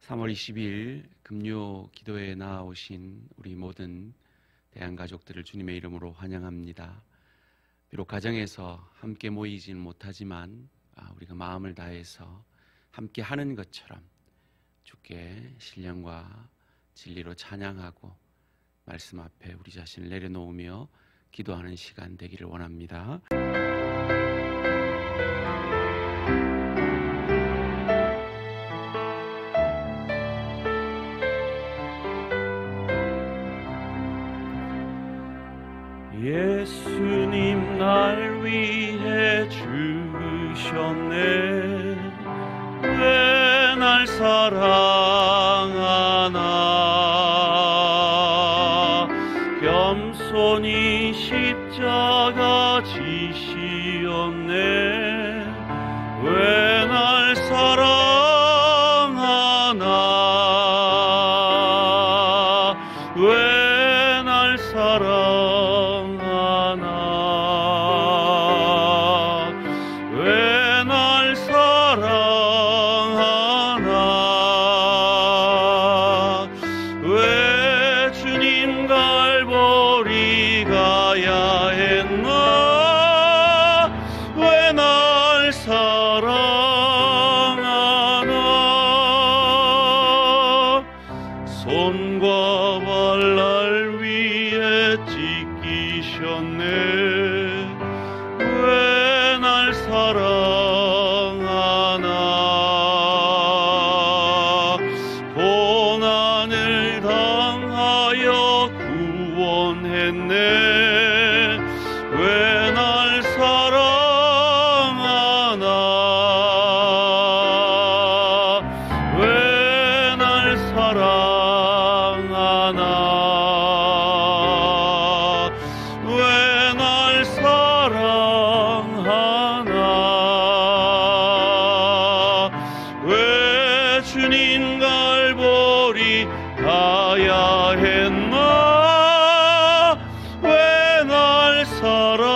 3월 20일 금요 기도회에 나아오신 우리 모든 대한가족들을 주님의 이름으로 환영합니다. 비록 가정에서 함께 모이지는 못하지만 우리가 마음을 다해서 함께 하는 것처럼 주께 신령과 진리로 찬양하고 말씀 앞에 우리 자신을 내려놓으며 기도하는 시간 되기를 원합니다. 예수님 날 위해 죽으셨네. 왜 날 사랑하나. 겸손히 십자가 지시었네. 왜 날 사랑하나. 왜 날 사랑하나. 왜 날 사랑하나. 왜 주님 갈보리 가야 했나. 왜 날 사랑하나. 손과 발 날 위해 찢기셨네. 왜 날 사랑하나. 고난을 당하여 구원했네. 왜 날 사랑하나. 왜 날 사랑하나. 왜 날 사랑하나. 왜 주님 갈보리 가야 했나. 왜 날 사랑하나.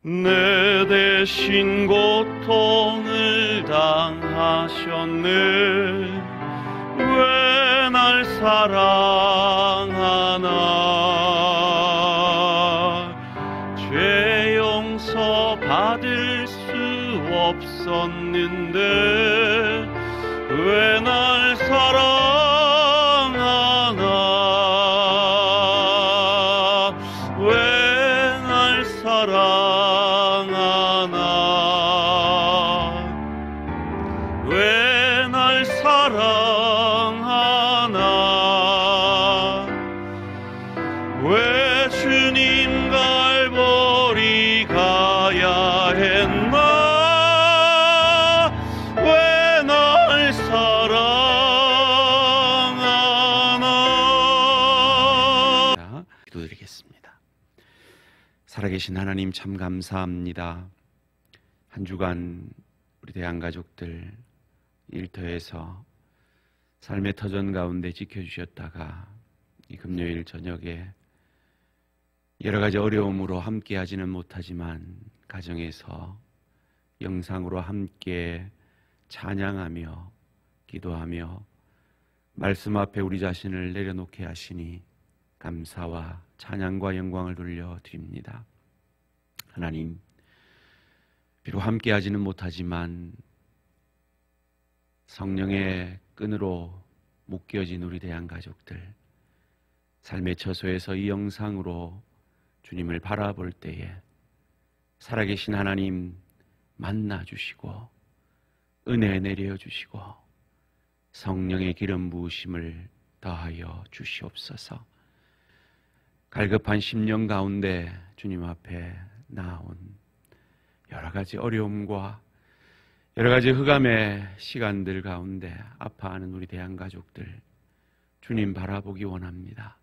내 대신 고통을 당하셨네. 왜 날 사랑하나. 죄 용서 받을 수 없었는데 왜 날 사랑하나. 왜 날 사랑하나. 왜 날 사랑하나. 왜 주님 갈보리 가야 했나. 왜 날 사랑하나. 기도드리겠습니다. 살아계신 하나님 참 감사합니다. 한 주간 우리 대한가족들 일터에서 삶의 터전 가운데 지켜주셨다가 이 금요일 저녁에 여러 가지 어려움으로 함께 하지는 못하지만 가정에서 영상으로 함께 찬양하며 기도하며 말씀 앞에 우리 자신을 내려놓게 하시니 감사와 찬양과 영광을 돌려드립니다. 하나님, 비록 함께 하지는 못하지만 성령의 끈으로 묶여진 우리 대한가족들, 삶의 처소에서 이 영상으로 주님을 바라볼 때에 살아계신 하나님 만나주시고 은혜 내려주시고 성령의 기름 부으심을 더하여 주시옵소서. 갈급한 심령 가운데 주님 앞에 나온 여러 가지 어려움과 여러 가지 흑암의 시간들 가운데 아파하는 우리 대한가족들 주님 바라보기 원합니다.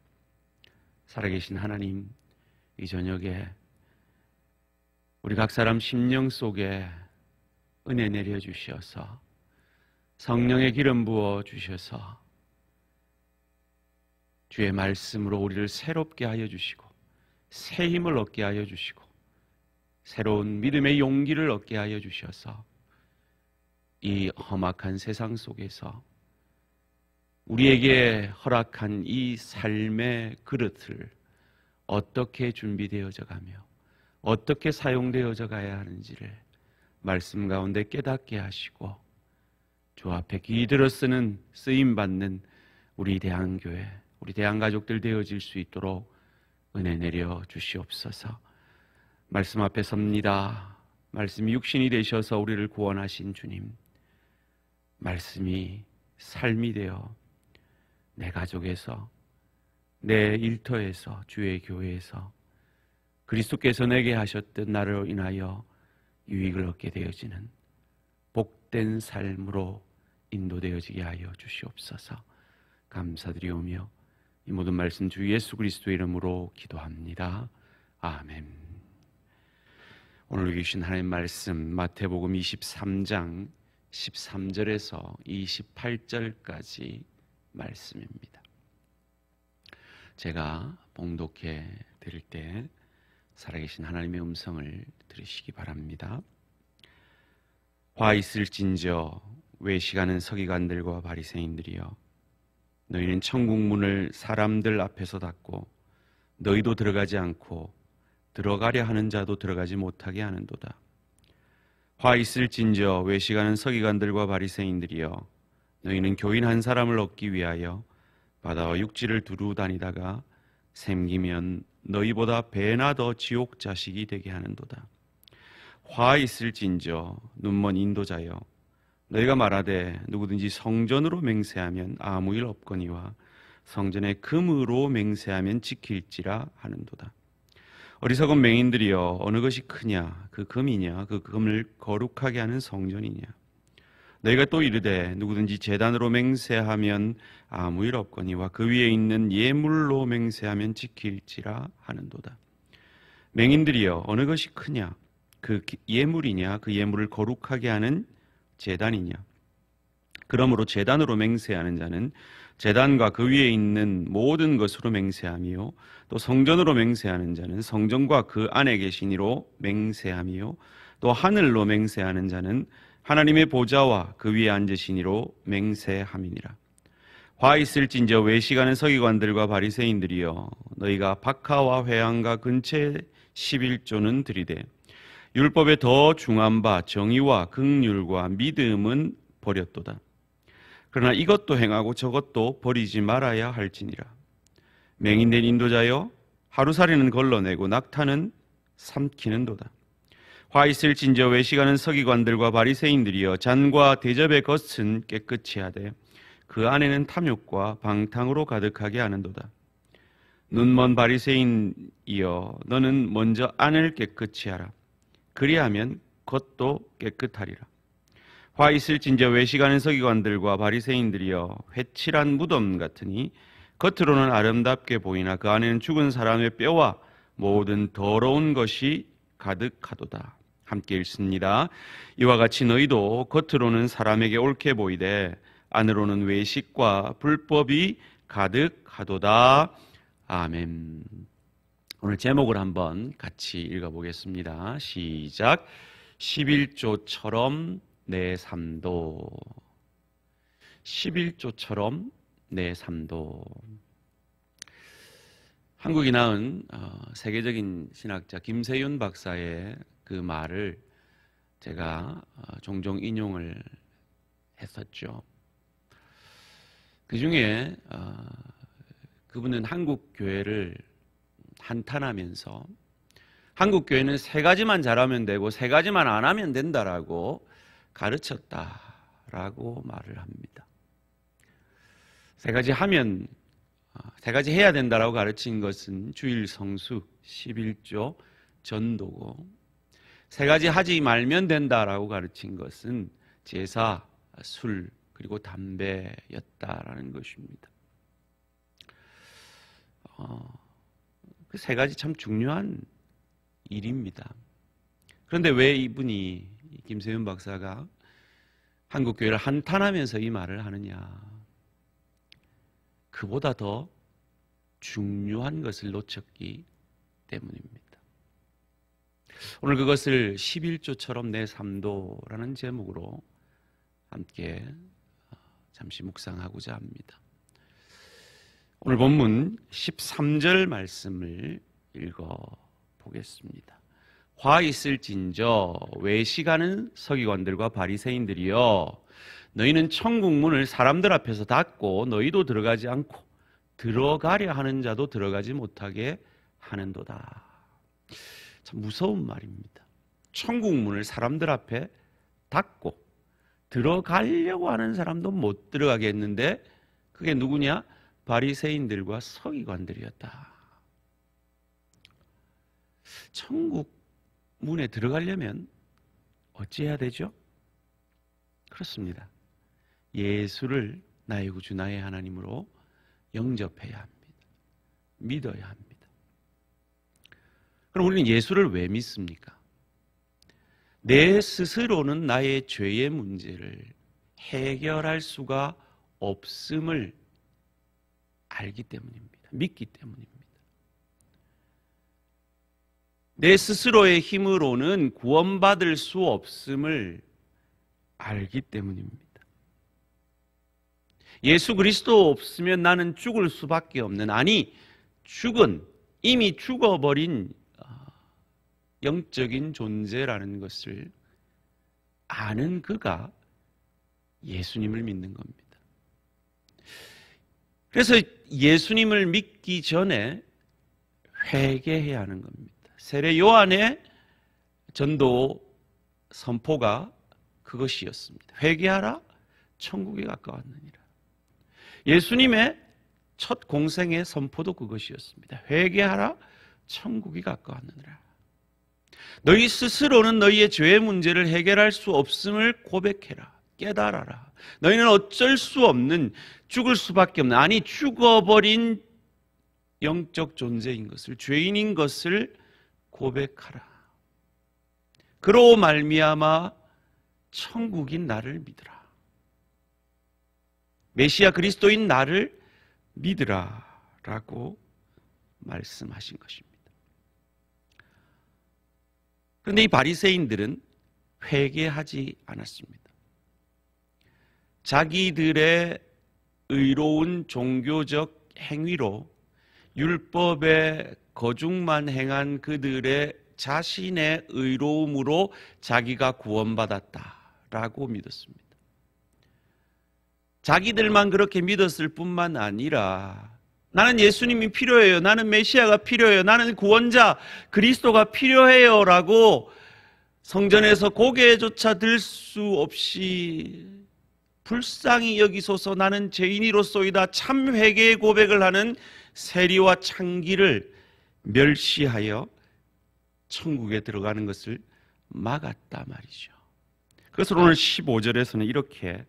살아계신 하나님, 이 저녁에 우리 각 사람 심령 속에 은혜 내려주셔서 성령의 기름 부어 주셔서 주의 말씀으로 우리를 새롭게 하여 주시고 새 힘을 얻게 하여 주시고 새로운 믿음의 용기를 얻게 하여 주셔서 이 험악한 세상 속에서 우리에게 허락한 이 삶의 그릇을 어떻게 준비되어져 가며 어떻게 사용되어져 가야 하는지를 말씀 가운데 깨닫게 하시고 주 앞에 기들어 쓰임받는 우리 대한교회, 우리 대한가족들 되어질 수 있도록 은혜 내려 주시옵소서. 말씀 앞에 섭니다. 말씀이 육신이 되셔서 우리를 구원하신 주님, 말씀이 삶이 되어 내 가족에서, 내 일터에서, 주의 교회에서 그리스도께서 내게 하셨던 나로 인하여 유익을 얻게 되어지는 복된 삶으로 인도되어지게 하여 주시옵소서. 감사드리오며 이 모든 말씀 주 예수 그리스도의 이름으로 기도합니다. 아멘. 오늘 주신 하나님 말씀 마태복음 23장 13절에서 28절까지 말씀입니다. 제가 봉독해 드릴 때 살아계신 하나님의 음성을 들으시기 바랍니다. 화 있을진저 외식하는 서기관들과 바리새인들이여, 너희는 천국 문을 사람들 앞에서 닫고 너희도 들어가지 않고 들어가려 하는 자도 들어가지 못하게 하는도다. 화 있을진저 외식하는 서기관들과 바리새인들이여, 너희는 교인 한 사람을 얻기 위하여 바다와 육지를 두루 다니다가 샘기면 너희보다 배나 더 지옥 자식이 되게 하는도다. 화 있을진저 눈먼 인도자여, 너희가 말하되 누구든지 성전으로 맹세하면 아무 일 없거니와 성전에 금으로 맹세하면 지킬지라 하는도다. 어리석은 맹인들이여, 어느 것이 크냐, 그 금이냐, 그 금을 거룩하게 하는 성전이냐. 너희가 또 이르되 누구든지 제단으로 맹세하면 아무 일 없거니와 그 위에 있는 예물로 맹세하면 지킬지라 하는도다. 맹인들이여, 어느 것이 크냐, 그 예물이냐, 그 예물을 거룩하게 하는 제단이냐. 그러므로 제단으로 맹세하는 자는 제단과 그 위에 있는 모든 것으로 맹세하며, 또 성전으로 맹세하는 자는 성전과 그 안에 계신 이로 맹세하며, 또 하늘로 맹세하는 자는 하나님의 보좌와 그 위에 앉으신 이로 맹세함이니라. 화 있을진저 외식하는 서기관들과 바리새인들이여, 너희가 박하와 회당과 근처에 11조는 드리되 율법에 더 중한 바 정의와 긍휼과 믿음은 버렸도다. 그러나 이것도 행하고 저것도 버리지 말아야 할지니라. 맹인된 인도자여, 하루살이는 걸러내고 낙타는 삼키는도다. 화 있을진저 외식하는 서기관들과 바리새인들이여, 잔과 대접의 겉은 깨끗이 하되 그 안에는 탐욕과 방탕으로 가득하게 하는도다. 눈먼 바리새인이여, 너는 먼저 안을 깨끗이 하라. 그리하면 겉도 깨끗하리라. 화 있을진저 외식하는 서기관들과 바리새인들이여, 회칠한 무덤 같으니 겉으로는 아름답게 보이나 그 안에는 죽은 사람의 뼈와 모든 더러운 것이 가득하도다. 함께 읽습니다. 이와 같이 너희도 겉으로는 사람에게 옳게 보이되 안으로는 외식과 불법이 가득하도다. 아멘. 오늘 제목을 한번 같이 읽어보겠습니다. 시작. 11조처럼 내 삶도. 11조처럼 내 삶도. 한국이 낳은 세계적인 신학자 김세윤 박사의 그 말을 제가 종종 인용을 했었죠. 그 중에 그분은 한국 교회를 한탄하면서 한국 교회는 세 가지만 잘하면 되고 세 가지만 안 하면 된다라고 가르쳤다라고 말을 합니다. 세 가지 하면, 세 가지 해야 된다라고 가르친 것은 주일 성수, 11조 전도고, 세 가지 하지 말면 된다라고 가르친 것은 제사, 술, 그리고 담배였다라는 것입니다. 그 세 가지 참 중요한 일입니다. 그런데 왜 이분이, 김세윤 박사가 한국 교회를 한탄하면서 이 말을 하느냐? 그보다 더 중요한 것을 놓쳤기 때문입니다. 오늘 그것을 11조처럼 내 삶도라는 제목으로 함께 잠시 묵상하고자 합니다. 오늘 본문 13절 말씀을 읽어보겠습니다. 화 있을진저 외식하는 서기관들과 바리새인들이여, 너희는 천국 문을 사람들 앞에서 닫고 너희도 들어가지 않고 들어가려 하는 자도 들어가지 못하게 하는도다. 참 무서운 말입니다. 천국 문을 사람들 앞에 닫고 들어가려고 하는 사람도 못 들어가게 했는데, 그게 누구냐? 바리새인들과 서기관들이었다. 천국 문에 들어가려면 어찌해야 되죠? 그렇습니다. 예수를 나의 구주 나의 하나님으로 영접해야 합니다. 믿어야 합니다. 그럼 우리는 예수를 왜 믿습니까? 내 스스로는 나의 죄의 문제를 해결할 수가 없음을 알기 때문입니다. 믿기 때문입니다. 내 스스로의 힘으로는 구원받을 수 없음을 알기 때문입니다. 예수 그리스도 없으면 나는 죽을 수밖에 없는, 아니 죽은, 이미 죽어버린 영적인 존재라는 것을 아는 그가 예수님을 믿는 겁니다. 그래서 예수님을 믿기 전에 회개해야 하는 겁니다. 세례 요한의 전도 선포가 그것이었습니다. 회개하라, 천국에 가까웠느니라. 예수님의 첫 공생의 선포도 그것이었습니다. 회개하라, 천국이 가까웠느니라. 너희 스스로는 너희의 죄의 문제를 해결할 수 없음을 고백해라. 깨달아라. 너희는 어쩔 수 없는, 죽을 수밖에 없는, 아니 죽어버린 영적 존재인 것을, 죄인인 것을 고백하라. 그로 말미암아 천국인 나를 믿으라. 메시아 그리스도인 나를 믿으라 라고 말씀하신 것입니다. 그런데 이 바리새인들은 회개하지 않았습니다. 자기들의 의로운 종교적 행위로 율법의 거중만 행한 그들의 자신의 의로움으로 자기가 구원받았다라고 믿었습니다. 자기들만 그렇게 믿었을 뿐만 아니라 나는 예수님이 필요해요, 나는 메시아가 필요해요, 나는 구원자 그리스도가 필요해요 라고 성전에서 고개조차 들 수 없이 불쌍히 여기소서 나는 죄인이로소이다 참 회개의 고백을 하는 세리와 창기를 멸시하여 천국에 들어가는 것을 막았다 말이죠. 그래서 오늘 15절에서는 이렇게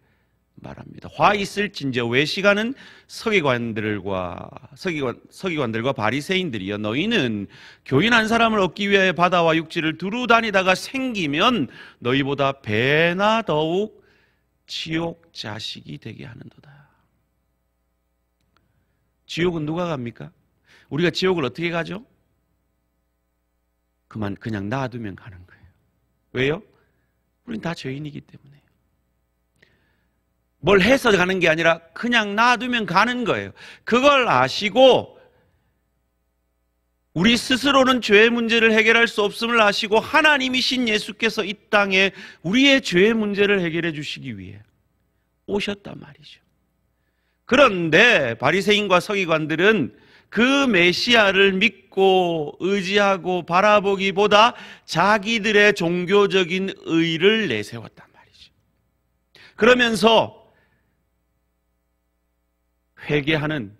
말합니다. 화 있을진저 외식하는 서기관들과 바리새인들이여, 너희는 교인 한 사람을 얻기 위하여 바다와 육지를 두루 다니다가 생기면 너희보다 배나 더욱 지옥 자식이 되게 하는도다. 지옥은 누가 갑니까? 우리가 지옥을 어떻게 가죠? 그냥 놔두면 가는 거예요. 왜요? 우린 다 죄인이기 때문에. 뭘 해서 가는 게 아니라 그냥 놔두면 가는 거예요. 그걸 아시고 우리 스스로는 죄의 문제를 해결할 수 없음을 아시고 하나님이신 예수께서 이 땅에 우리의 죄의 문제를 해결해 주시기 위해 오셨단 말이죠. 그런데 바리새인과 서기관들은 그 메시아를 믿고 의지하고 바라보기보다 자기들의 종교적인 의를 내세웠단 말이죠. 그러면서 회개하는,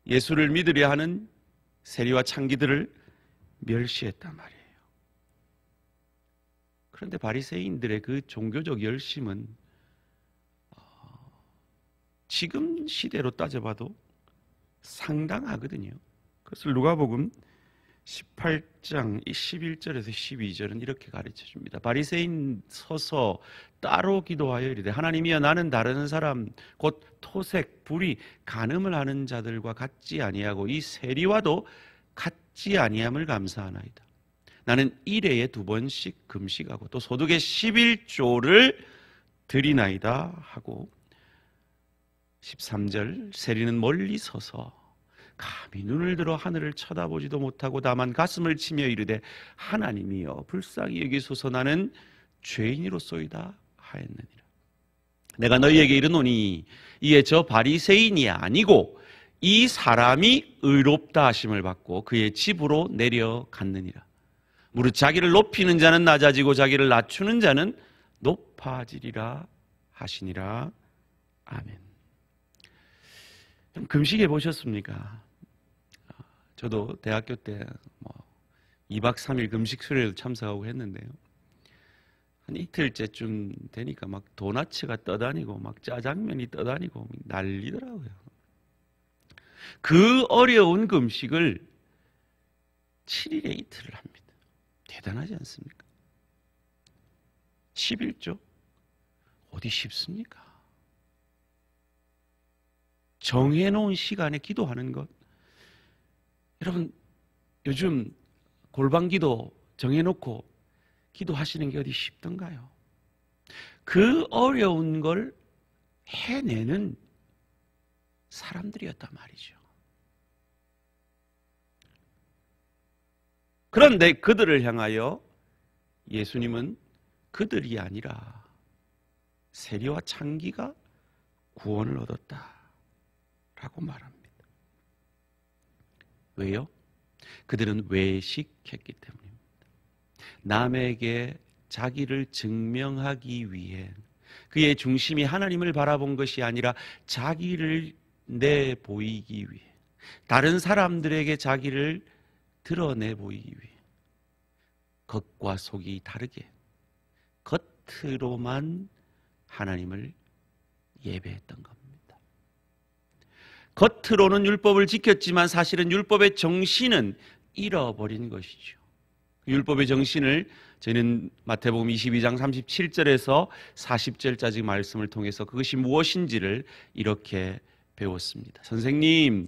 예수를 믿으려 하는 세리와 창기들을 멸시했단 말이에요. 그런데 바리새인들의 그 종교적 열심은 지금 시대로 따져봐도 상당하거든요. 그것을 누가복음 18장 11절에서 12절은 이렇게 가르쳐줍니다. 바리새인 서서 따로 기도하여 이르되 하나님이여 나는 다른 사람 곧 토색, 불의, 간음을 하는 자들과 같지 아니하고 이 세리와도 같지 아니함을 감사하나이다. 나는 1회에 2번씩 금식하고 또 소득의 11조를 드리나이다 하고 13절 세리는 멀리 서서 감히 눈을 들어 하늘을 쳐다보지도 못하고 다만 가슴을 치며 이르되 하나님이여 불쌍히 여기소서 나는 죄인이로소이다 하였느니라. 내가 너희에게 이르노니 이에 저 바리새인이 아니고 이 사람이 의롭다 하심을 받고 그의 집으로 내려갔느니라. 무릇 자기를 높이는 자는 낮아지고 자기를 낮추는 자는 높아지리라 하시니라. 아멘. 좀 금식해 보셨습니까? 저도 대학교 때 2박 3일 금식 수련회도 참석하고 했는데요. 한 이틀째쯤 되니까 막 도나츠가 떠다니고 막 짜장면이 떠다니고 난리더라고요. 그 어려운 금식을 7일에 이틀을 합니다. 대단하지 않습니까? 11조? 어디 쉽습니까? 정해놓은 시간에 기도하는 것. 여러분, 요즘 골방기도 정해놓고 기도하시는 게 어디 쉽던가요? 그 어려운 걸 해내는 사람들이었단 말이죠. 그런데 그들을 향하여 예수님은 그들이 아니라 세리와 창기가 구원을 얻었다라고 말합니다. 왜요? 그들은 외식했기 때문입니다. 남에게 자기를 증명하기 위해 그의 중심이 하나님을 바라본 것이 아니라 자기를 내보이기 위해 다른 사람들에게 자기를 드러내 보이기 위해 겉과 속이 다르게 겉으로만 하나님을 예배했던 겁니다. 겉으로는 율법을 지켰지만 사실은 율법의 정신은 잃어버린 것이죠. 율법의 정신을 저희는 마태복음 22장 37절에서 40절까지 말씀을 통해서 그것이 무엇인지를 이렇게 배웠습니다. 선생님,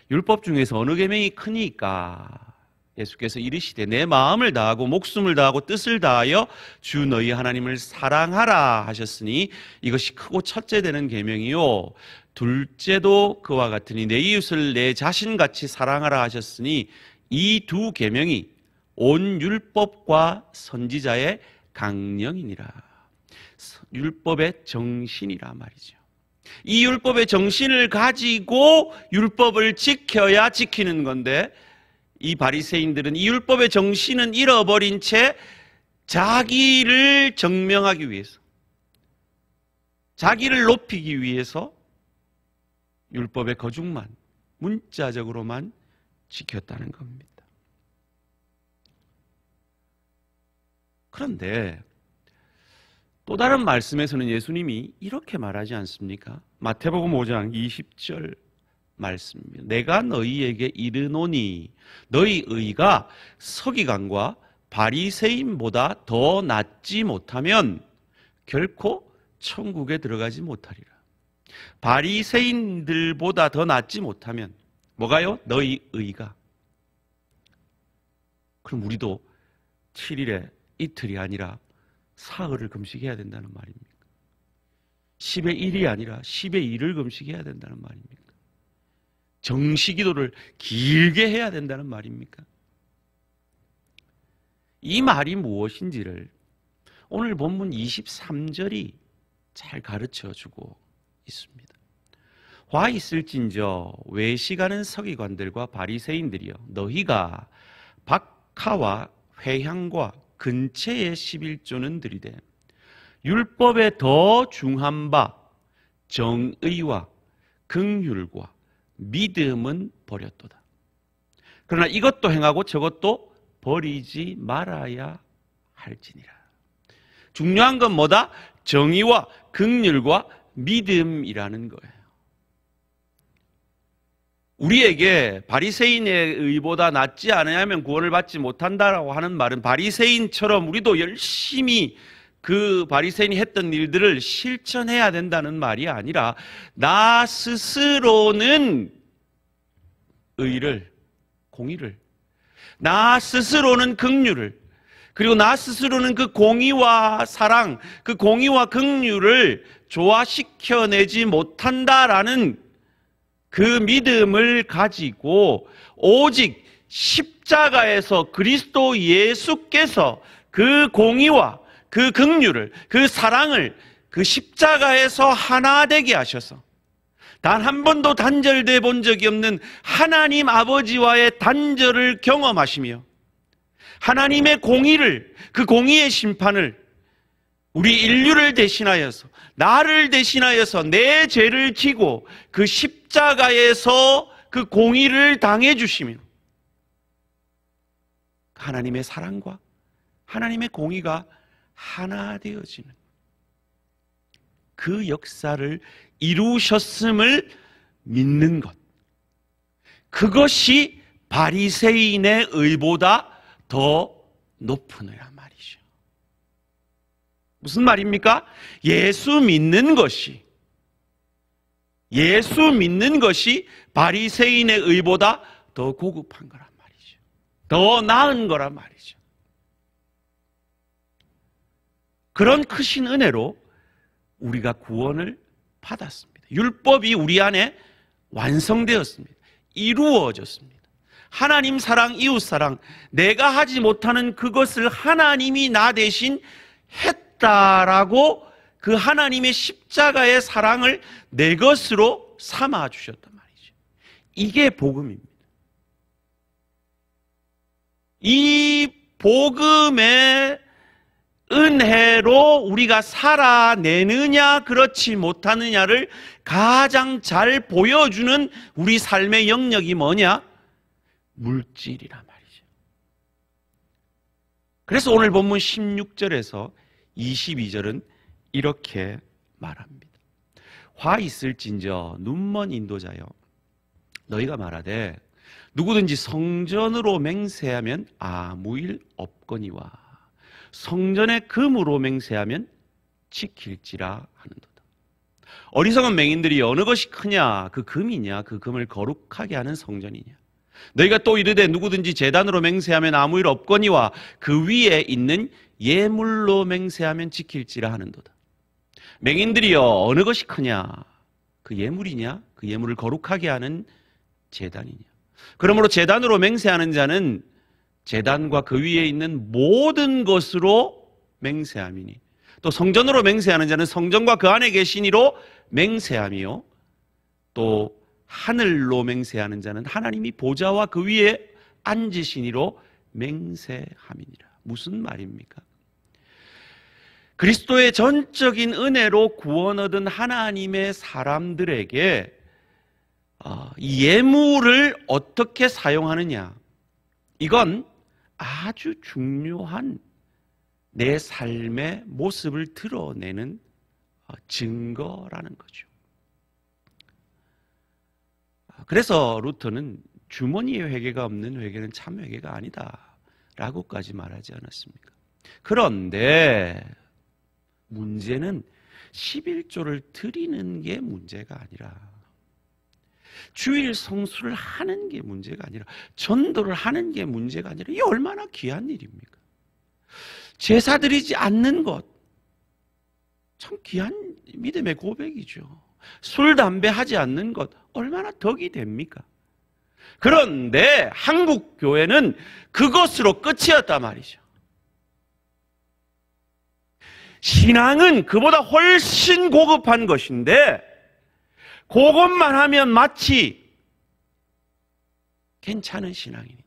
율법 중에서 어느 계명이 크니까? 예수께서 이르시되 내 마음을 다하고 목숨을 다하고 뜻을 다하여 주 너희 하나님을 사랑하라 하셨으니 이것이 크고 첫째 되는 계명이요 둘째도 그와 같으니 내 이웃을 내 자신같이 사랑하라 하셨으니 이 두 계명이 온 율법과 선지자의 강령이니라. 율법의 정신이라 말이죠. 이 율법의 정신을 가지고 율법을 지켜야 지키는 건데 이 바리새인들은 이 율법의 정신은 잃어버린 채 자기를 증명하기 위해서, 자기를 높이기 위해서 율법의 거중만, 문자적으로만 지켰다는 겁니다. 그런데 또 다른 말씀에서는 예수님이 이렇게 말하지 않습니까? 마태복음 5장 20절 말씀입니다. 내가 너희에게 이르노니 너희 의가 서기관과 바리새인보다 더 낫지 못하면 결코 천국에 들어가지 못하리라. 바리새인들보다 더 낫지 못하면 뭐가요? 너희 의가. 그럼 우리도 7일에 이틀이 아니라 사흘을 금식해야 된다는 말입니까? 10의 1이 아니라 10의 2를 금식해야 된다는 말입니까? 정시기도를 길게 해야 된다는 말입니까? 이 말이 무엇인지를 오늘 본문 23절이 잘 가르쳐주고 있습니다. 화 있을진저 외식하는 서기관들과 바리새인들이여 너희가 박하와 회향과 근체의 11조는 드리되 율법에 더 중한 바 정의와 긍휼과 믿음은 버렸도다. 그러나 이것도 행하고 저것도 버리지 말아야 할지니라. 중요한 건 뭐다? 정의와 긍휼과 믿음이라는 거예요. 우리에게 바리새인의 의보다 낫지 않으면 구원을 받지 못한다라고 하는 말은 바리새인처럼 우리도 열심히 그 바리새인이 했던 일들을 실천해야 된다는 말이 아니라 나 스스로는 의를, 공의를, 나 스스로는 긍휼을, 그리고 나 스스로는 그 공의와 사랑, 그 공의와 긍휼을 조화시켜내지 못한다라는 그 믿음을 가지고 오직 십자가에서 그리스도 예수께서 그 공의와 그 긍휼을, 그 사랑을 그 십자가에서 하나 되게 하셔서 단 한 번도 단절돼 본 적이 없는 하나님 아버지와의 단절을 경험하시며 하나님의 공의를, 그 공의의 심판을 우리 인류를 대신하여서, 나를 대신하여서 내 죄를 지고 그 십자가에서 그 공의를 당해 주시며 하나님의 사랑과 하나님의 공의가 하나 되어지는 그 역사를 이루셨음을 믿는 것, 그것이 바리새인의 의보다 더 높은 의란 말이죠. 무슨 말입니까? 예수 믿는 것이 바리새인의 의보다 더 고급한 거란 말이죠. 더 나은 거란 말이죠. 그런 크신 은혜로 우리가 구원을 받았습니다. 율법이 우리 안에 완성되었습니다. 이루어졌습니다. 하나님 사랑, 이웃 사랑, 내가 하지 못하는 그것을 하나님이 나 대신 했다라고 그 하나님의 십자가의 사랑을 내 것으로 삼아 주셨단 말이죠. 이게 복음입니다. 이 복음의 은혜로 우리가 살아내느냐 그렇지 못하느냐를 가장 잘 보여주는 우리 삶의 영역이 뭐냐? 물질이란 말이죠. 그래서 오늘 본문 16절에서 22절은 이렇게 말합니다. 화 있을진저 눈먼 인도자여, 너희가 말하되 누구든지 성전으로 맹세하면 아무 일 없거니와 성전의 금으로 맹세하면 지킬지라 하는도다. 어리석은 맹인들이 어느 것이 크냐? 그 금이냐? 그 금을 거룩하게 하는 성전이냐? 너희가 또 이르되 누구든지 제단으로 맹세하면 아무 일 없거니와 그 위에 있는 예물로 맹세하면 지킬지라 하는도다. 맹인들이여 어느 것이 크냐? 그 예물이냐? 그 예물을 거룩하게 하는 제단이냐? 그러므로 제단으로 맹세하는 자는 제단과 그 위에 있는 모든 것으로 맹세함이니 또 성전으로 맹세하는 자는 성전과 그 안에 계신 이로 맹세하며 또 하늘로 맹세하는 자는 하나님이 보좌와 그 위에 앉으신 이로 맹세함이니라. 무슨 말입니까? 그리스도의 전적인 은혜로 구원 얻은 하나님의 사람들에게 이 예물을 어떻게 사용하느냐, 이건 아주 중요한 내 삶의 모습을 드러내는 증거라는 거죠. 그래서 루터는 주머니에 회개가 없는 회개는 참 회개가 아니다 라고까지 말하지 않았습니까? 그런데 문제는 11조를 드리는 게 문제가 아니라, 주일 성수를 하는 게 문제가 아니라, 전도를 하는 게 문제가 아니라, 이게 얼마나 귀한 일입니까? 제사 드리지 않는 것, 참 귀한 믿음의 고백이죠. 술, 담배 하지 않는 것, 얼마나 덕이 됩니까? 그런데 한국 교회는 그것으로 끝이었단 말이죠. 신앙은 그보다 훨씬 고급한 것인데 그것만 하면 마치 괜찮은 신앙이니,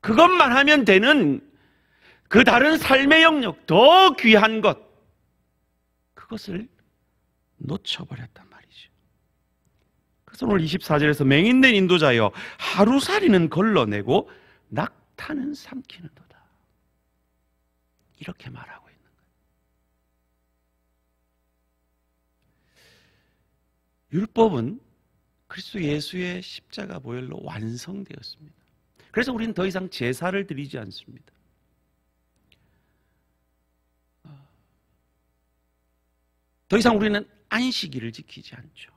그것만 하면 되는 그 다른 삶의 영역, 더 귀한 것, 그것을 놓쳐버렸단 말이죠. 그래서 오늘 24절에서 맹인된 인도자여 하루살이는 걸러내고 낙타는 삼키는도다, 이렇게 말하고 있는 거예요. 율법은 그리스도 예수의 십자가 보혈로 완성되었습니다. 그래서 우리는 더 이상 제사를 드리지 않습니다. 더 이상 우리는 안식일을 지키지 않죠.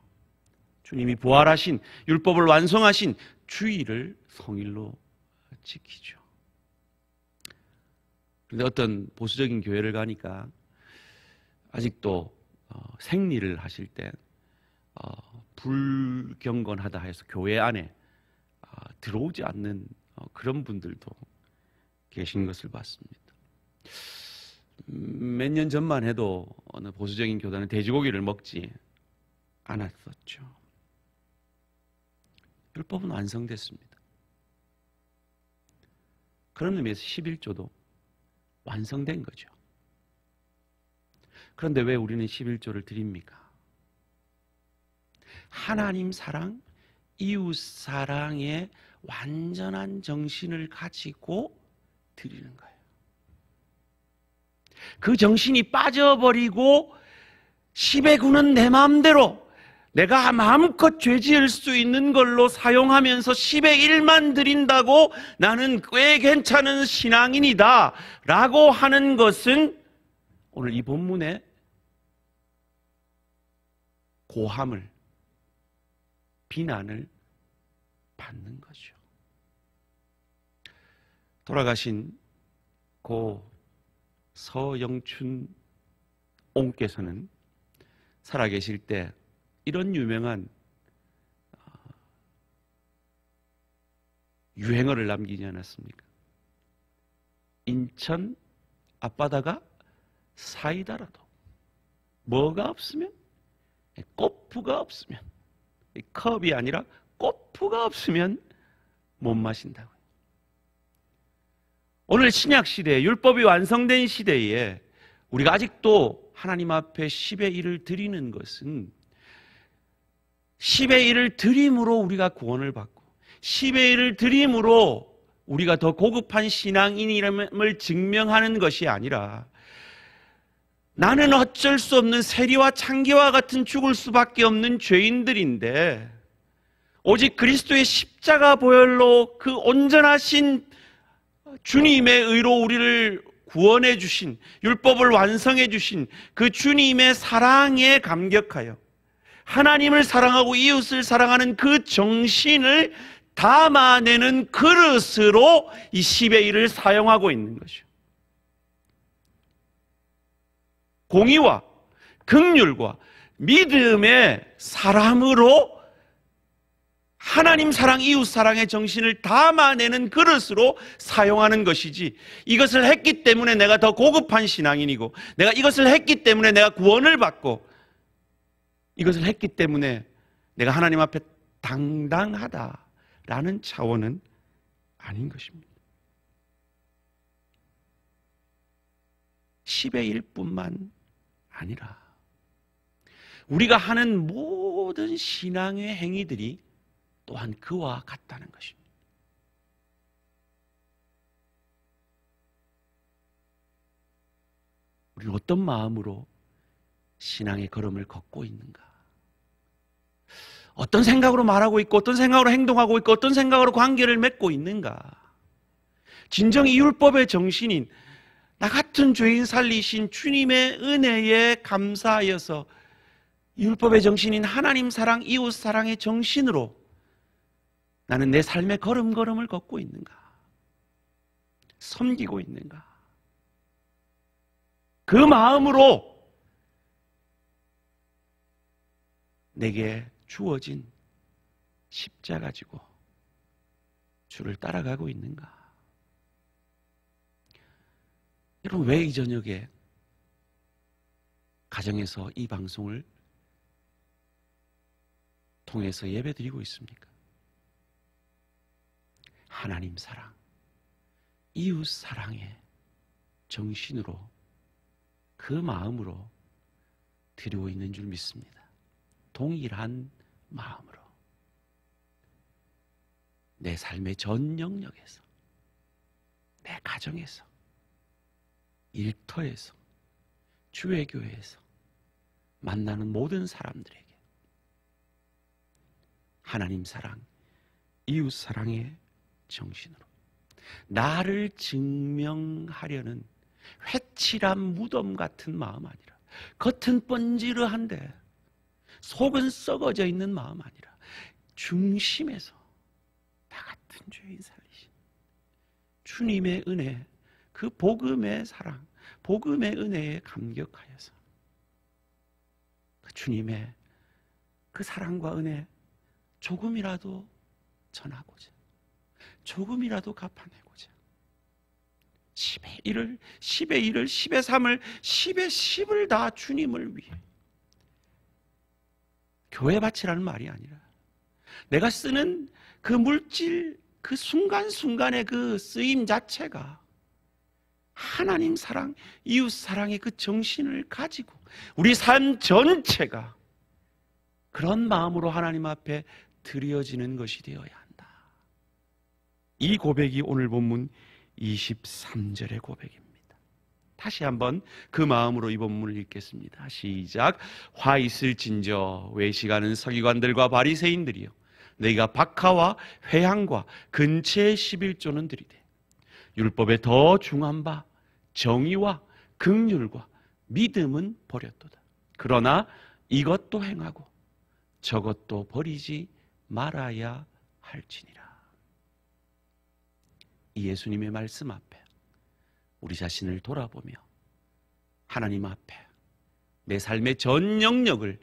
주님이 부활하신, 율법을 완성하신 주일을 성일로 지키죠. 그런데 어떤 보수적인 교회를 가니까 아직도 생리를 하실 때 불경건하다 해서 교회 안에 들어오지 않는 그런 분들도 계신 것을 봤습니다. 몇 년 전만 해도 어느 보수적인 교단은 돼지고기를 먹지 않았었죠. 율법은 완성됐습니다. 그런 의미에서 11조도 완성된 거죠. 그런데 왜 우리는 11조를 드립니까? 하나님 사랑, 이웃 사랑의 완전한 정신을 가지고 드리는 거예요. 그 정신이 빠져버리고 10의 구는 내 마음대로 내가 마음껏 죄 지을 수 있는 걸로 사용하면서 10의 1만 드린다고 나는 꽤 괜찮은 신앙인이다 라고 하는 것은 오늘 이 본문의 고함을, 비난을 받는 거죠. 돌아가신 고 서영춘 옹께서는 살아계실 때 이런 유명한 유행어를 남기지 않았습니까? 인천 앞바다가 사이다라도 뭐가 없으면, 꽃푸가 없으면, 컵이 아니라 꽃푸가 없으면 못 마신다고요. 오늘 신약 시대에, 율법이 완성된 시대에 우리가 아직도 하나님 앞에 10의 1을 드리는 것은 10의 1을 드림으로 우리가 구원을 받고 10의 1을 드림으로 우리가 더 고급한 신앙인임을 증명하는 것이 아니라 나는 어쩔 수 없는 세리와 창기와 같은 죽을 수밖에 없는 죄인들인데 오직 그리스도의 십자가 보혈로 그 온전하신 주님의 의로 우리를 구원해 주신, 율법을 완성해 주신 그 주님의 사랑에 감격하여 하나님을 사랑하고 이웃을 사랑하는 그 정신을 담아내는 그릇으로 이 10의 1을 사용하고 있는 것이죠. 공의와 긍휼과 믿음의 사람으로 하나님 사랑, 이웃 사랑의 정신을 담아내는 그릇으로 사용하는 것이지, 이것을 했기 때문에 내가 더 고급한 신앙인이고, 내가 이것을 했기 때문에 내가 구원을 받고, 이것을 했기 때문에 내가 하나님 앞에 당당하다라는 차원은 아닌 것입니다. 10의 1뿐만 아니라 우리가 하는 모든 신앙의 행위들이 또한 그와 같다는 것입니다. 우리는 어떤 마음으로 신앙의 걸음을 걷고 있는가? 어떤 생각으로 말하고 있고, 어떤 생각으로 행동하고 있고, 어떤 생각으로 관계를 맺고 있는가? 진정히 율법의 정신인 나 같은 죄인 살리신 주님의 은혜에 감사하여서 율법의 정신인 하나님 사랑, 이웃 사랑의 정신으로 나는 내 삶의 걸음걸음을 걷고 있는가? 섬기고 있는가? 그 마음으로 내게 주어진 십자가 지고 주를 따라가고 있는가? 여러분, 왜 이 저녁에 가정에서 이 방송을 통해서 예배드리고 있습니까? 하나님 사랑, 이웃 사랑의 정신으로, 그 마음으로 드리고 있는 줄 믿습니다. 동일한 마음으로 내 삶의 전 영역에서, 내 가정에서, 일터에서, 주회교회에서 만나는 모든 사람들에게 하나님 사랑, 이웃 사랑의 정신으로 나를 증명하려는 회칠한 무덤 같은 마음 아니라, 겉은 번지르한데 속은 썩어져 있는 마음 아니라 중심에서 나 같은 죄인 살리신 주님의 은혜, 그 복음의 사랑, 복음의 은혜에 감격하여서 그 주님의 그 사랑과 은혜 조금이라도 전하고자, 조금이라도 갚아내고자 10의 1을, 10의 1을, 10의 3을, 10의 10을 다 주님을 위해. 교회 바치라는 말이 아니라 내가 쓰는 그 물질, 그 순간순간의 그 쓰임 자체가 하나님 사랑, 이웃 사랑의 그 정신을 가지고 우리 삶 전체가 그런 마음으로 하나님 앞에 드려지는 것이 되어야 한다. 이 고백이 오늘 본문 23절의 고백입니다. 다시 한번 그 마음으로 이 본문을 읽겠습니다. 시작. 화 있을진저 외식하는 서기관들과 바리새인들이여, 너희가 박하와 회향과 근체의 11조는 드리되 율법에 더 중한 바 정의와 긍휼과 믿음은 버렸도다. 그러나 이것도 행하고 저것도 버리지 말아야 할지니라. 이 예수님의 말씀 앞에 우리 자신을 돌아보며 하나님 앞에 내 삶의 전 영역을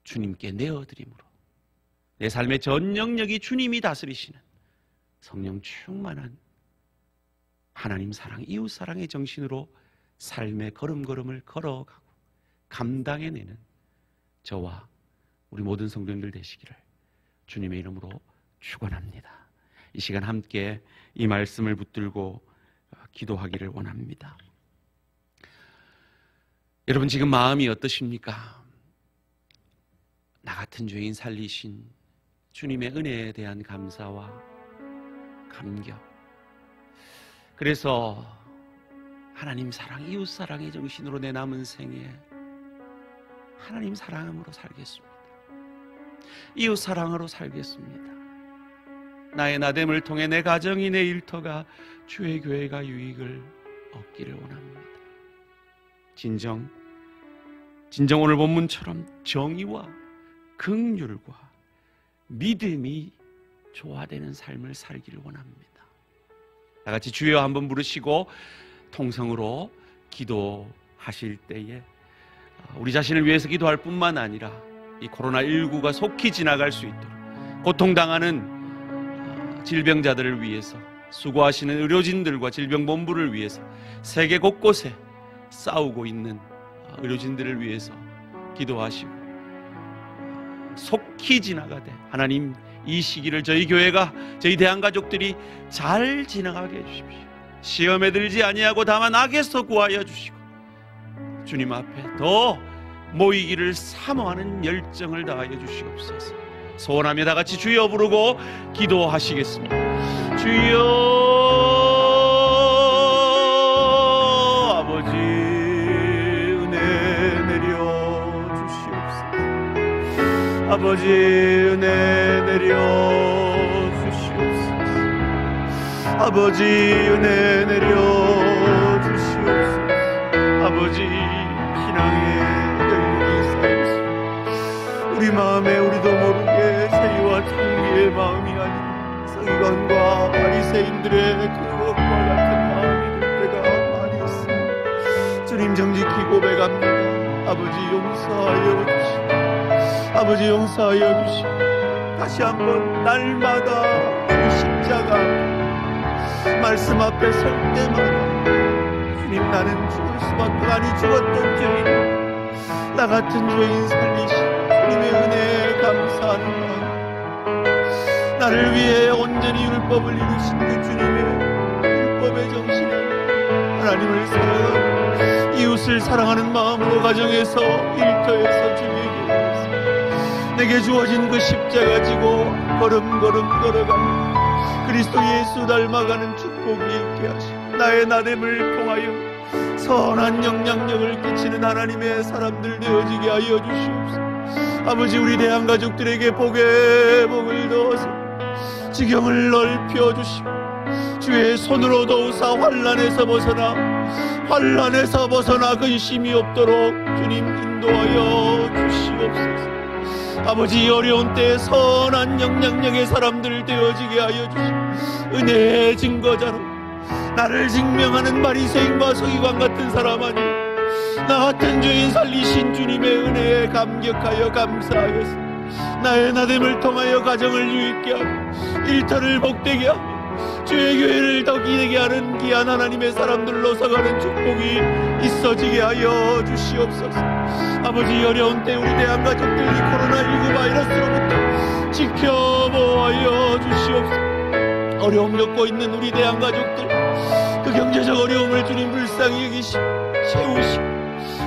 주님께 내어드림으로 내 삶의 전 영역이 주님이 다스리시는 성령 충만한 하나님 사랑, 이웃 사랑의 정신으로 삶의 걸음걸음을 걸어가고 감당해내는 저와 우리 모든 성도님들 되시기를 주님의 이름으로 축원합니다. 이 시간 함께 이 말씀을 붙들고 기도하기를 원합니다. 여러분 지금 마음이 어떠십니까? 나 같은 죄인 살리신 주님의 은혜에 대한 감사와 감격, 그래서 하나님 사랑, 이웃 사랑의 정신으로 내 남은 생에 하나님 사랑으로 살겠습니다. 이웃 사랑으로 살겠습니다. 나의 나됨을 통해 내 가정이, 내 일터가, 주의 교회가 유익을 얻기를 원합니다. 진정 오늘 본문처럼 정의와 긍휼과 믿음이 조화되는 삶을 살기를 원합니다. 다 같이 주여 한번 부르시고 통성으로 기도하실 때에 우리 자신을 위해서 기도할 뿐만 아니라 이 코로나19가 속히 지나갈 수 있도록 고통당하는 질병자들을 위해서, 수고하시는 의료진들과 질병본부를 위해서, 세계 곳곳에 싸우고 있는 의료진들을 위해서 기도하시고 속히 지나가되 하나님 이 시기를 저희 교회가, 저희 대한가족들이 잘 지나가게 해주십시오. 시험에 들지 아니하고 다만 악에서 구하여 주시고 주님 앞에 더 모이기를 사모하는 열정을 다하여 주시옵소서. 소원하며 다 같이 주여 부르고 기도하시겠습니다. 주여 아버지 은혜 내려 주시옵소서. 아버지 은혜 내려 주시옵소서. 아버지 은혜 내려 주시옵소서. 아버지 신앙의 열매가 쌓였습니다. 우리 마음에 우리도 모르게 세리와 창리의 마음이 아닌 서기관과 바리새인들의 그것과 같은 마음이 들 때가 많이 있습니다. 주님 정직히 고백합니다. 아버지 용서하여 주시고, 아버지 용서하여 주시고, 다시 한번 날마다 그 십자가 말씀 앞에 설 때마다 주님 나는 죽을 수밖에, 아니 죽었던 죄인, 나 같은 죄인 살리신 주님의 은혜에 감사하는 마음, 나를 위해 온전히 율법을 이루신 그 주님의 율법의 정신에 하나님을 사랑하고 이웃을 사랑하는 마음으로 가정에서, 일터에서, 주위에 내게 주어진 그 십자가 지고 걸음걸음 걸어가는 그리스도 예수 닮아가는 축복이 있게 하시고 나의 나됨을 통하여 선한 영향력을 끼치는 하나님의 사람들 되어지게 하여 주시옵소서. 아버지 우리 대한가족들에게 복의 복을 넣어서 지경을 넓혀 주시고 주의 손으로 도우사 환난에서 벗어나 근심이 없도록 주님 인도하여 주시옵소서. 아버지, 어려운 때에 선한 영향력의 사람들 되어지게 하여 주시옵소서. 은혜의 증거자로 나를 증명하는 바리새인과 서기관 같은 사람 아니요, 나 같은 죄인 살리신 주님의 은혜에 감격하여 감사하여서 나의 나됨을 통하여 가정을 유익게 하고 일터를 복되게 하고 주의 교회를 더 기되게 하는 귀한 하나님의 사람들로 서가는 축복이 있어지게 하여 주시옵소서. 아버지, 어려운 때 우리 대한가족들 이 코로나19 바이러스로부터 지켜보아여 주시옵소서. 어려움 겪고 있는 우리 대한가족들, 그 경제적 어려움을 주님 불쌍히 여기시고 채우시고,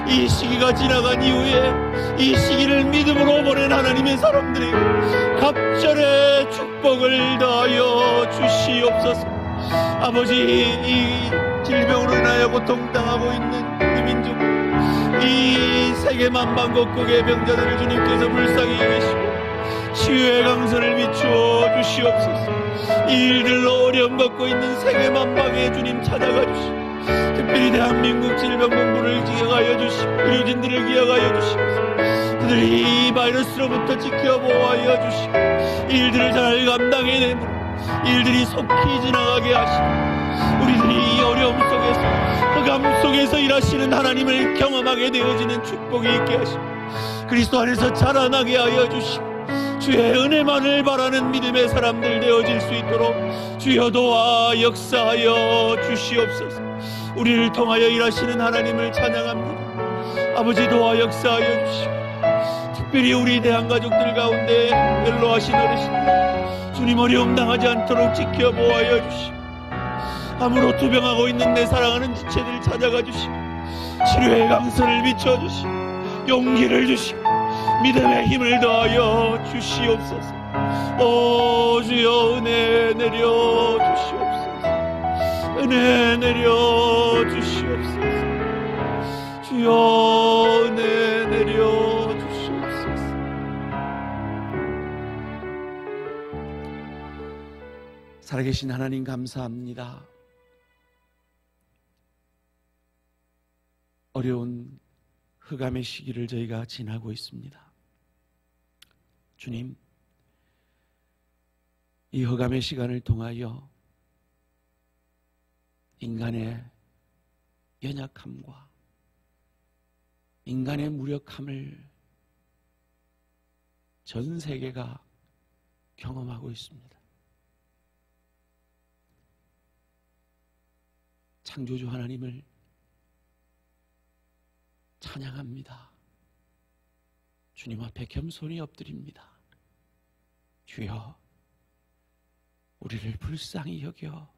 이 시기가 지나간 이후에 이 시기를 믿음으로 보낸 하나님의 사람들에게 갑절의 축복을 더하여 주시옵소서. 아버지, 이 질병으로 인하여 고통당하고 있는 우리 민족, 이 세계 만방곡곡의 병자들을 주님께서 불쌍히 여기시고 치유의 강선을 비추어 주시옵소서. 이 일들로 어려움 겪고 있는 세계 만방에 주님 찾아가 주시고, 특별히 대한민국 질병본부를 기억하여 주시고 의료진들을 기억하여 주시옵소서. 그들이 이 바이러스로부터 지켜보아여 주시고 일들을 잘 감당해내므로 일들이 속히 지나가게 하시고, 우리들이 이 어려움 속에서 흑암 속에서 일하시는 하나님을 경험하게 되어지는 축복이 있게 하시고 그리스도 안에서 자라나게 하여 주시고 주의 은혜만을 바라는 믿음의 사람들 되어질 수 있도록 주여 도와 역사하여 주시옵소서. 우리를 통하여 일하시는 하나님을 찬양합니다. 아버지, 도와 역사하여 주시고 특별히 우리 대한가족들 가운데 연로하신 어르신들 주님 어려움 당하지 않도록 지켜보아여 주시고, 암으로 투병하고 있는 내 사랑하는 지체들 찾아가 주시고 치료의 강선을 비춰주시고 용기를 주시고 믿음의 힘을 더하여 주시옵소서. 오 주여, 은혜 내려 주시옵소서. 은혜 내려 주시옵소서. 주여, 은혜 내려 주시옵소서. 살아계신 하나님 감사합니다. 어려운 흑암의 시기를 저희가 지나고 있습니다. 주님, 이 흑암의 시간을 통하여 인간의 연약함과 인간의 무력함을 전 세계가 경험하고 있습니다. 창조주 하나님을 찬양합니다. 주님 앞에 겸손히 엎드립니다. 주여, 우리를 불쌍히 여겨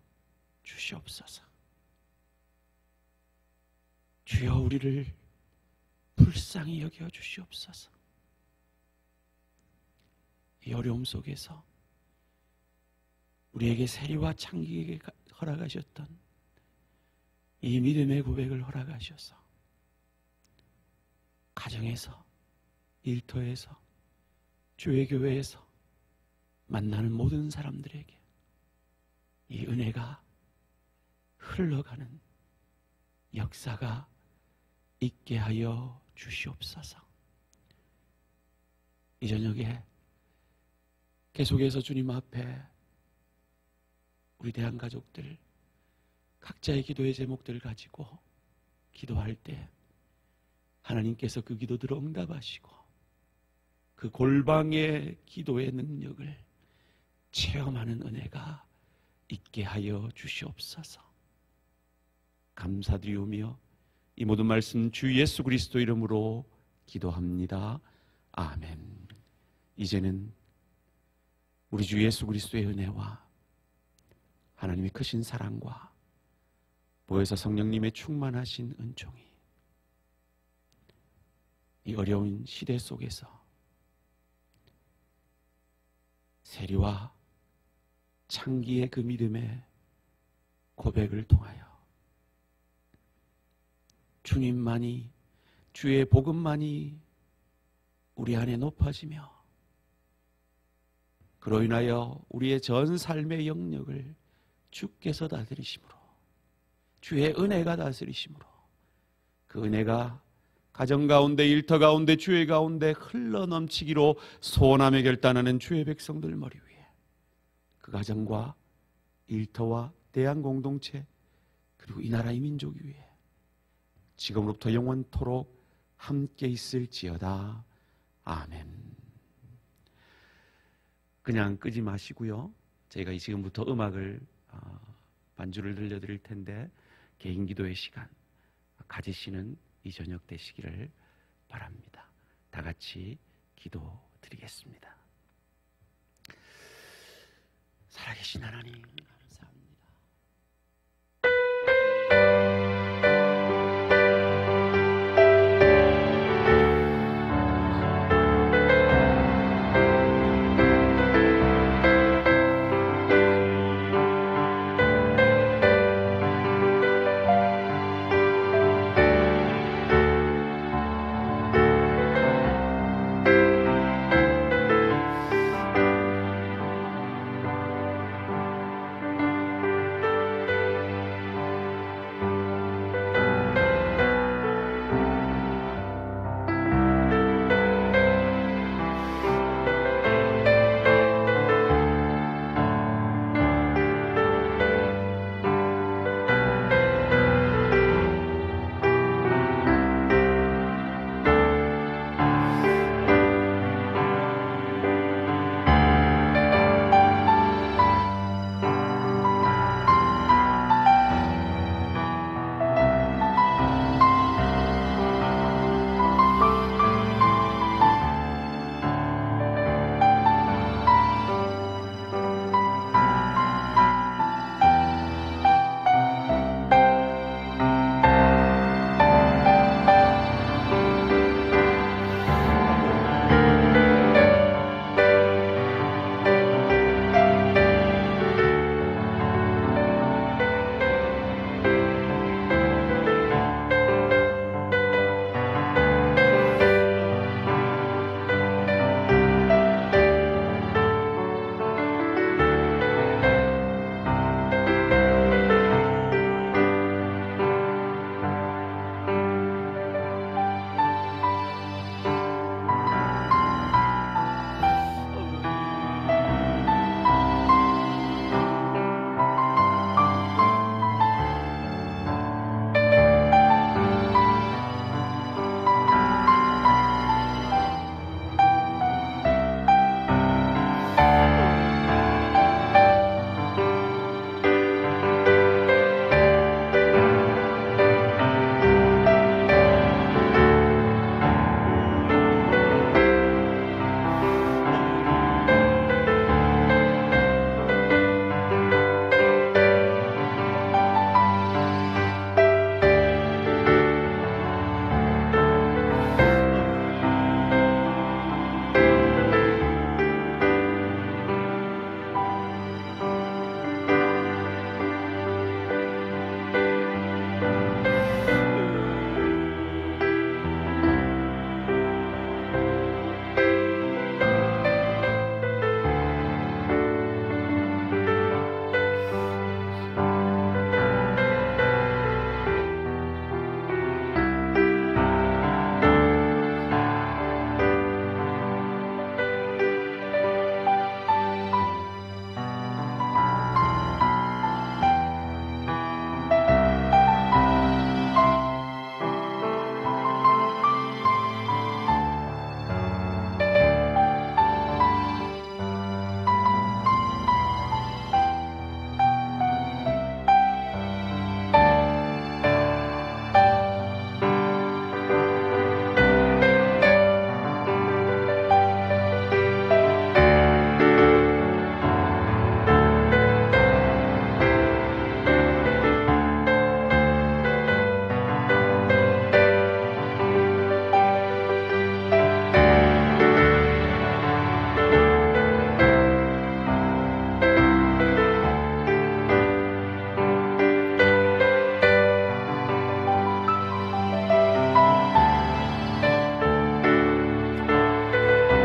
주시옵소서. 주여, 우리를 불쌍히 여겨 주시옵소서. 이 어려움 속에서 우리에게 세리와 창기에게 허락하셨던 이 믿음의 고백을 허락하셔서 가정에서, 일터에서, 주의 교회에서 만나는 모든 사람들에게 이 은혜가 흘러가는 역사가 있게 하여 주시옵소서. 이 저녁에 계속해서 주님 앞에 우리 대한가족들 각자의 기도의 제목들을 가지고 기도할 때 하나님께서 그 기도들을 응답하시고 그 골방의 기도의 능력을 체험하는 은혜가 있게 하여 주시옵소서. 감사드리오며 이 모든 말씀 주 예수 그리스도 이름으로 기도합니다. 아멘. 이제는 우리 주 예수 그리스도의 은혜와 하나님의 크신 사랑과 보혜사 성령님의 충만하신 은총이 이 어려운 시대 속에서 세리와 창기의 그 믿음의 고백을 통하여 주님만이, 주의 복음만이 우리 안에 높아지며 그로 인하여 우리의 전 삶의 영역을 주께서 다스리심으로, 주의 은혜가 다스리심으로 그 은혜가 가정 가운데, 일터 가운데, 주의 가운데 흘러넘치기로 소원하며 결단하는 주의 백성들 머리 위에 그 가정과 일터와 대한 공동체 그리고 이 나라 이 민족 위에 지금부터 영원토록 함께 있을지어다. 아멘. 그냥 끄지 마시고요. 저희가 지금부터 음악을 반주를 들려드릴 텐데 개인 기도의 시간 가지시는 이 저녁 되시기를 바랍니다. 다 같이 기도드리겠습니다. 살아계신 하나님 감사합니다.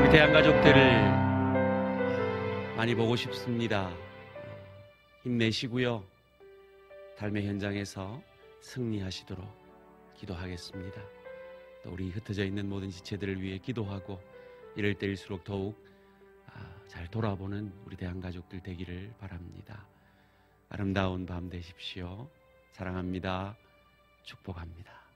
우리 대한 가족들을 많이 보고 싶습니다. 힘내시고요. 삶의 현장에서 승리하시도록 기도하겠습니다. 또 또 우리 흩어져 있는 모든 지체들을 위해 기도하고 이럴 때일수록 더욱 잘 돌아보는 우리 대한가족들 되기를 바랍니다. 아름다운 밤 되십시오. 사랑합니다. 축복합니다.